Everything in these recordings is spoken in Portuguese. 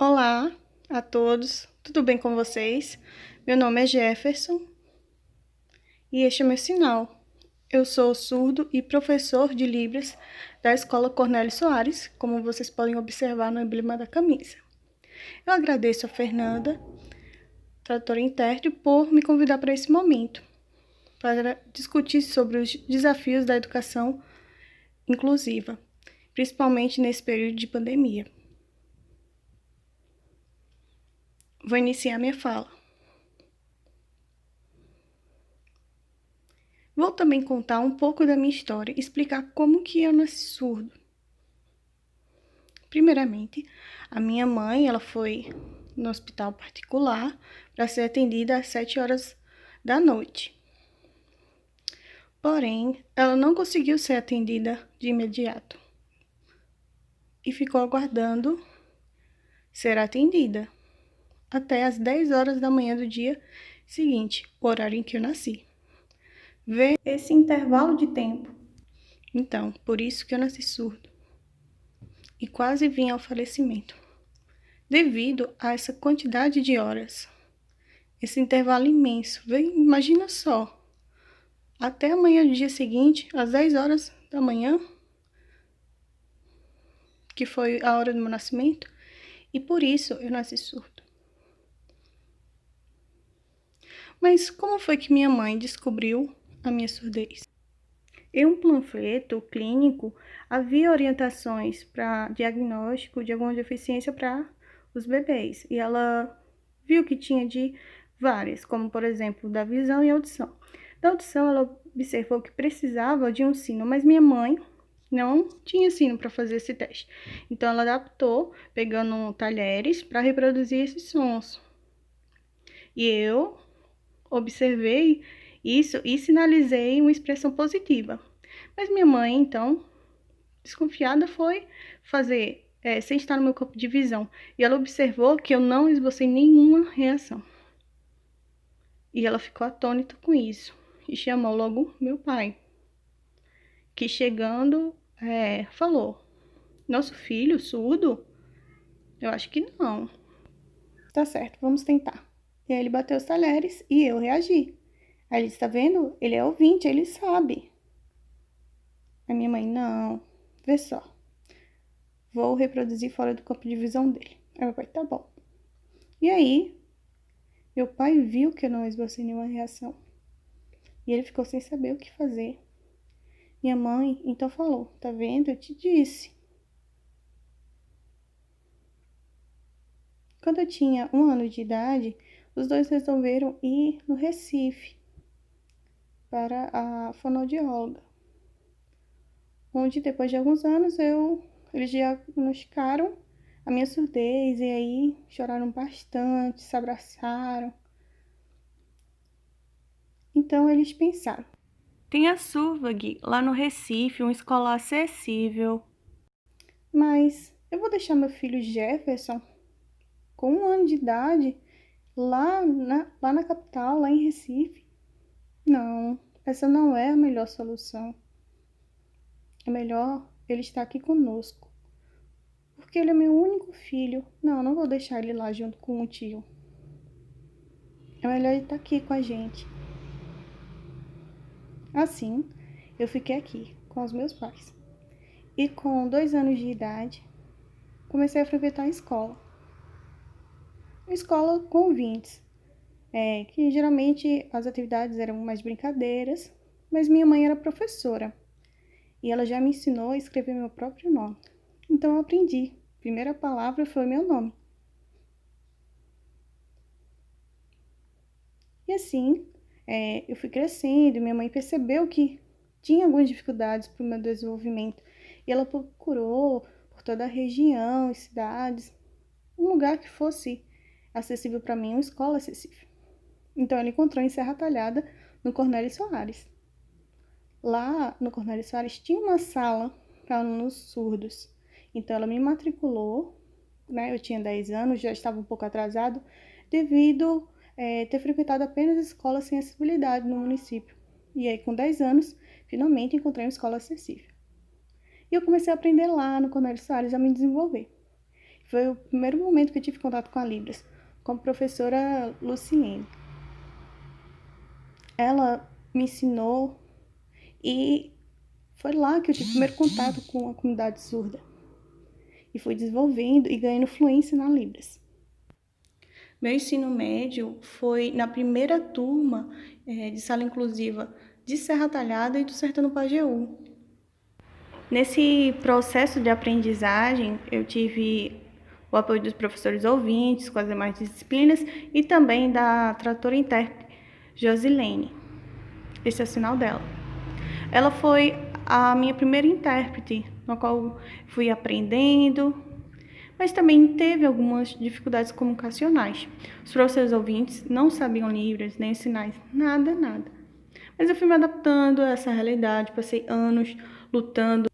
Olá a todos, tudo bem com vocês? Meu nome é Jefferson e este é meu sinal. Eu sou surdo e professor de Libras da Escola Cornélio Soares, como vocês podem observar no emblema da camisa. Eu agradeço a Fernanda, tradutora intérprete, por me convidar para esse momento, para discutir sobre os desafios da educação inclusiva, principalmente nesse período de pandemia. Vou iniciar minha fala. Vou também contar um pouco da minha história e explicar como que eu nasci surdo. Primeiramente, a minha mãe, ela foi no hospital particular para ser atendida às 7 horas da noite. Porém, ela não conseguiu ser atendida de imediato e ficou aguardando ser atendida até às 10 horas da manhã do dia seguinte, o horário em que eu nasci. Vê esse intervalo de tempo. Então, por isso que eu nasci surdo e quase vim ao falecimento, devido a essa quantidade de horas, esse intervalo imenso. Imagina só, até amanhã do dia seguinte, às 10 horas da manhã, que foi a hora do meu nascimento, e por isso eu nasci surdo. Mas como foi que minha mãe descobriu a minha surdez? Em um panfleto clínico, havia orientações para diagnóstico de alguma deficiência para os bebês. E ela viu que tinha de várias, como por exemplo, da visão e audição. Da audição, ela observou que precisava de um sino, mas minha mãe não tinha sino para fazer esse teste. Então, ela adaptou, pegando talheres para reproduzir esses sons. E eu observei isso e sinalizei uma expressão positiva. Mas minha mãe, então, desconfiada, foi fazer, sem estar no meu campo de visão. E ela observou que eu não esbocei nenhuma reação. E ela ficou atônita com isso. E chamou logo meu pai, que chegando, falou: nosso filho surdo? Eu acho que não. Tá certo, vamos tentar. E aí ele bateu os talheres e eu reagi. Aí ele disse: tá vendo? Ele é ouvinte, ele sabe. A minha mãe: não, vê só. Vou reproduzir fora do campo de visão dele. Aí meu pai: tá bom. E aí, meu pai viu que eu não esbocei nenhuma reação. E ele ficou sem saber o que fazer. Minha mãe então falou: tá vendo? Eu te disse. Quando eu tinha 1 ano de idade, os dois resolveram ir no Recife para a fonoaudióloga, onde depois de alguns anos eles diagnosticaram a minha surdez e aí choraram bastante, se abraçaram. Então eles pensaram: tem a Survag lá no Recife, uma escola acessível. Mas eu vou deixar meu filho Jefferson, com 1 ano de idade, lá na capital, lá em Recife? Não, essa não é a melhor solução. É melhor ele estar aqui conosco, porque ele é meu único filho. Não vou deixar ele lá junto com o tio. É melhor ele estar aqui com a gente. Assim, eu fiquei aqui com os meus pais. E com 2 anos de idade, comecei a frequentar a escola. Uma escola com ouvintes, que geralmente as atividades eram mais brincadeiras, mas minha mãe era professora e ela já me ensinou a escrever meu próprio nome. Então eu aprendi. A primeira palavra foi meu nome. E assim, eu fui crescendo e minha mãe percebeu que tinha algumas dificuldades para o meu desenvolvimento. E ela procurou por toda a região e cidades um lugar que fosse acessível para mim, uma escola acessível. Então ela encontrou em Serra Talhada, no Cornélio Soares. Lá no Cornélio Soares tinha uma sala para alunos surdos. Então ela me matriculou, né? Eu tinha 10 anos, já estava um pouco atrasado, devido ter frequentado apenas escolas sem acessibilidade no município. E aí, com 10 anos, finalmente encontrei uma escola acessível. E eu comecei a aprender lá no Cornélio Soares a me desenvolver. foi o primeiro momento que eu tive contato com a Libras, com a professora Luciene. Ela me ensinou e foi lá que eu tive o primeiro contato com a comunidade surda. E fui desenvolvendo e ganhando fluência na Libras. Meu ensino médio foi na primeira turma de sala inclusiva de Serra Talhada e do Sertão do Pajeú. Nesse processo de aprendizagem, eu tive o apoio dos professores ouvintes com as demais disciplinas e também da tradutora e intérprete Josilene. Esse é o sinal dela. Ela foi a minha primeira intérprete, na qual fui aprendendo, mas também teve algumas dificuldades comunicacionais. Os professores ouvintes não sabiam Libras, nem sinais, nada. Mas eu fui me adaptando a essa realidade, passei anos lutando.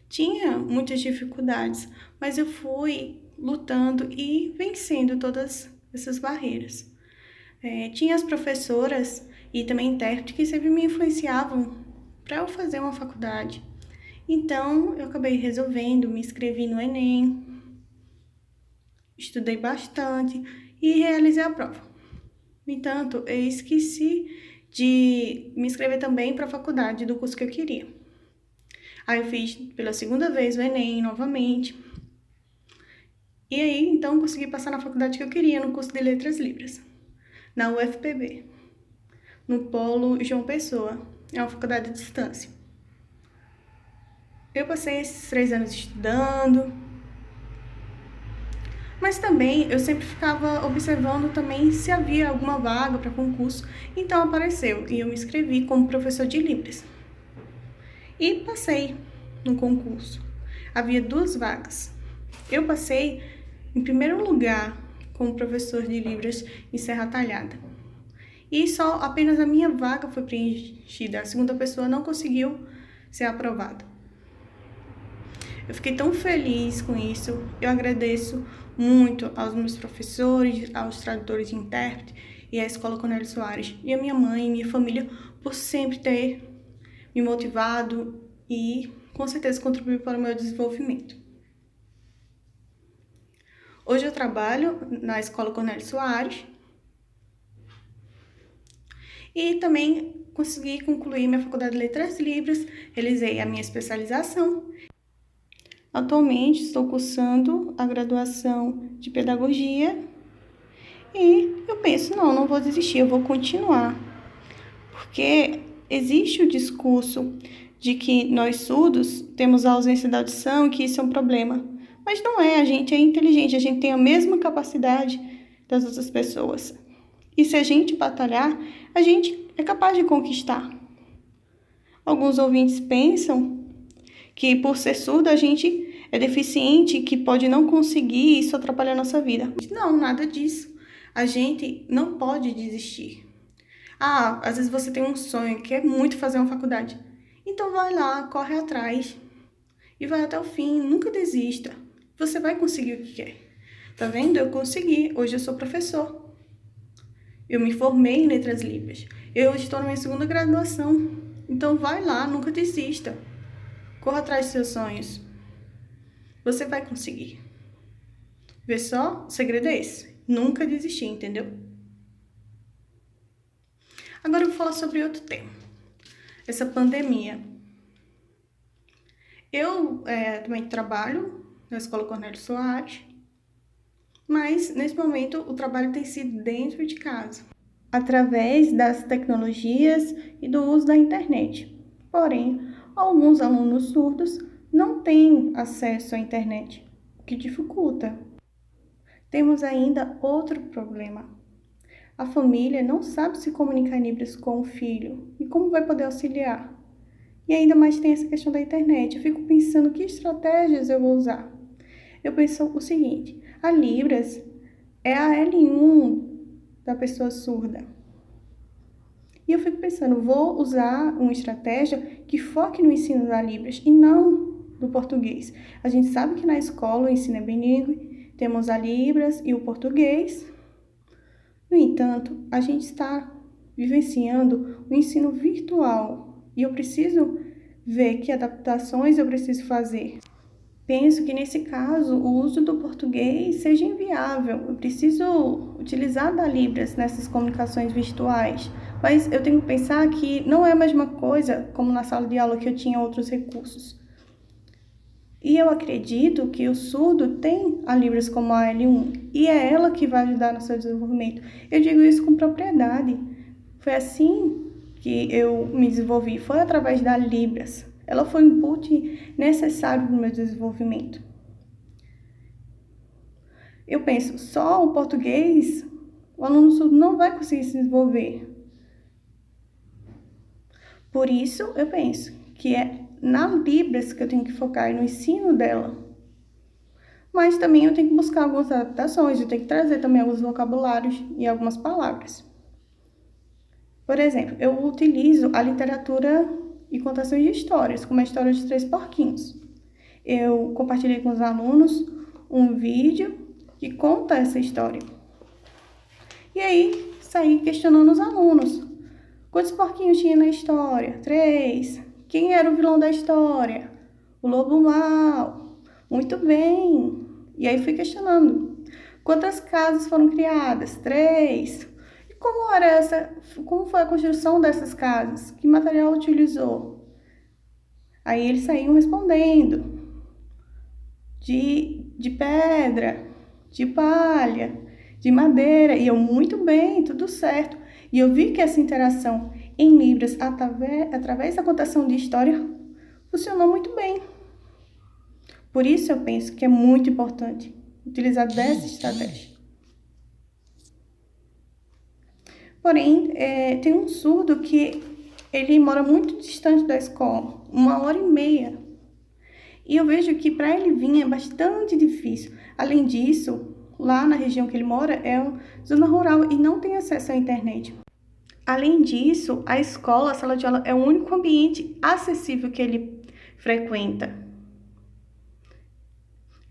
Tinha muitas dificuldades, mas eu fui lutando e vencendo todas essas barreiras. Tinha as professoras e também intérpretes que sempre me influenciavam para eu fazer uma faculdade. Então, eu acabei resolvendo, me inscrevi no Enem, estudei bastante e realizei a prova. No entanto, eu esqueci de me inscrever também para a faculdade do curso que eu queria. Aí eu fiz pela segunda vez o Enem novamente. E aí, então, consegui passar na faculdade que eu queria, no curso de Letras Libras, na UFPB, no Polo João Pessoa. É uma faculdade à distância. Eu passei esses 3 anos estudando, mas também eu sempre ficava observando também se havia alguma vaga para concurso. Então apareceu e eu me inscrevi como professor de Libras. E passei no concurso. Havia 2 vagas. Eu passei em primeiro lugar como professor de Libras em Serra Talhada. E só apenas a minha vaga foi preenchida. A segunda pessoa não conseguiu ser aprovada. Eu fiquei tão feliz com isso. Eu agradeço muito aos meus professores, aos tradutores e intérpretes e à Escola Cornélio Soares e a minha mãe e minha família por sempre ter me motivado e com certeza contribuiu para o meu desenvolvimento. Hoje eu trabalho na Escola Cornélio Soares e também consegui concluir minha faculdade de Letras Libras, realizei a minha especialização. Atualmente estou cursando a graduação de Pedagogia e eu penso, não vou desistir, eu vou continuar. Porque existe o discurso de que nós surdos temos a ausência da audição e que isso é um problema. Mas não é, a gente é inteligente, a gente tem a mesma capacidade das outras pessoas. E se a gente batalhar, a gente é capaz de conquistar. Alguns ouvintes pensam que por ser surdo a gente é deficiente, que pode não conseguir e isso atrapalhar a nossa vida. Não, nada disso. A gente não pode desistir. Às vezes você tem um sonho, quer muito fazer uma faculdade. Então vai lá, corre atrás e vai até o fim, nunca desista. Você vai conseguir o que quer. Tá vendo? Eu consegui. Hoje eu sou professor. Eu me formei em Letras Libras. Eu estou na minha segunda graduação. Então vai lá, nunca desista. Corra atrás dos seus sonhos. Você vai conseguir. Vê só? O segredo é esse. Nunca desistir, entendeu? Agora eu vou falar sobre outro tema. Essa pandemia. Eu também trabalho na Escola Cornélio Soares, mas nesse momento o trabalho tem sido dentro de casa, através das tecnologias e do uso da internet. Porém, alguns alunos surdos não têm acesso à internet, o que dificulta. Temos ainda outro problema. A família não sabe se comunicar em Libras com o filho e como vai poder auxiliar. E ainda mais tem essa questão da internet. Eu fico pensando que estratégias eu vou usar. Eu penso o seguinte, a Libras é a L1 da pessoa surda. E eu fico pensando, vou usar uma estratégia que foque no ensino da Libras e não do português. A gente sabe que na escola o ensino é bilíngue, temos a Libras e o português. No entanto, a gente está vivenciando o ensino virtual e eu preciso ver que adaptações eu preciso fazer. penso que nesse caso o uso do português seja inviável. Eu preciso utilizar da Libras nessas comunicações virtuais, mas eu tenho que pensar que não é a mesma coisa como na sala de aula que eu tinha outros recursos. E eu acredito que o surdo tem a Libras como a L1 e é ela que vai ajudar no seu desenvolvimento. Eu digo isso com propriedade. Foi assim que eu me desenvolvi, foi através da Libras. Ela foi um input necessário para o meu desenvolvimento. Eu penso, só o português, o aluno surdo não vai conseguir se desenvolver. Por isso, eu penso que é na Libras que eu tenho que focar no ensino dela. Mas também eu tenho que buscar algumas adaptações, eu tenho que trazer também alguns vocabulários e algumas palavras. Por exemplo, eu utilizo a literatura e contações de histórias, como a história dos Três Porquinhos. Eu compartilhei com os alunos um vídeo que conta essa história. E aí, saí questionando os alunos. Quantos porquinhos tinha na história? 3. Quem era o vilão da história? O lobo mau. Muito bem. E aí fui questionando. Quantas casas foram criadas? 3. E como foi a construção dessas casas? Que material utilizou? Aí eles saíam respondendo. De pedra, de palha, de madeira. E eu, muito bem, tudo certo. E eu vi que essa interação em Libras, através da contação de história, funcionou muito bem. Por isso eu penso que é muito importante utilizar dessa estratégia. Porém, tem um surdo que ele mora muito distante da escola, 1h30. E eu vejo que para ele vir é bastante difícil. Além disso, lá na região que ele mora é uma zona rural e não tem acesso à internet. Além disso, a escola, a sala de aula, é o único ambiente acessível que ele frequenta.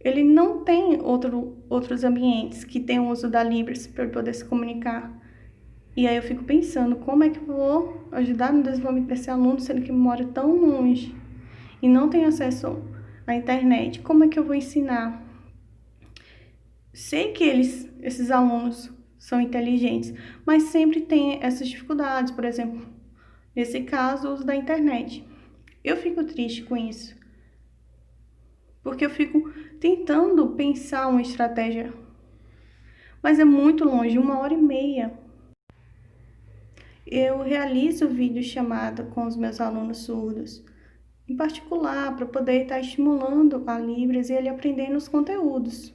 Ele não tem outros ambientes que tenham uso da Libras para ele poder se comunicar. E aí eu fico pensando, como é que eu vou ajudar no desenvolvimento desse aluno, sendo que mora tão longe e não tem acesso à internet? Como é que eu vou ensinar? Sei que esses alunos são inteligentes, mas sempre tem essas dificuldades, por exemplo, nesse caso, o uso da internet. Eu fico triste com isso, porque eu fico tentando pensar uma estratégia, mas é muito longe, 1h30. Eu realizo videochamada com os meus alunos surdos, em particular, para poder estar estimulando a Libras e ele aprendendo os conteúdos.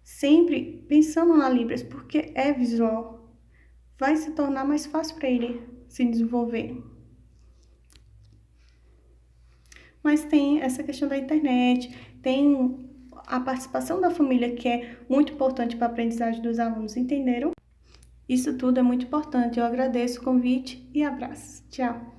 Sempre pensando na Libras, porque é visual, vai se tornar mais fácil para ele se desenvolver. Mas tem essa questão da internet, tem a participação da família, que é muito importante para a aprendizagem dos alunos, entenderam? Isso tudo é muito importante. Eu agradeço o convite e abraço. Tchau!